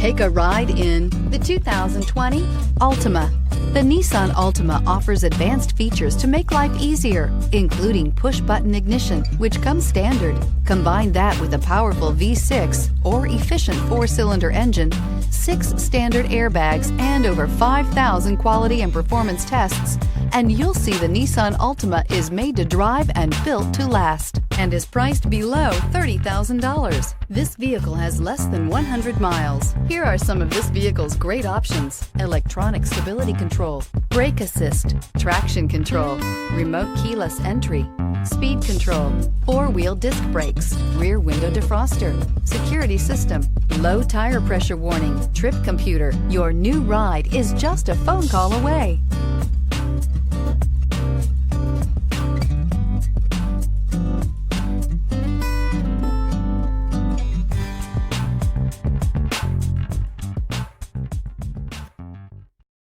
Take a ride in the 2020 Altima. The Nissan Altima offers advanced features to make life easier, including push-button ignition, which comes standard. Combine that with a powerful V6 or efficient 4-cylinder engine, 6 standard airbags, and over 5,000 quality and performance tests, and you'll see the Nissan Altima is made to drive and built to last, and is priced below $30,000. This vehicle has less than 100 miles. Here are some of this vehicle's great options: electronic stability control, brake assist, traction control, remote keyless entry, speed control, 4-wheel disc brakes, rear window defroster, security system, low tire pressure warning, trip computer. Your new ride is just a phone call away.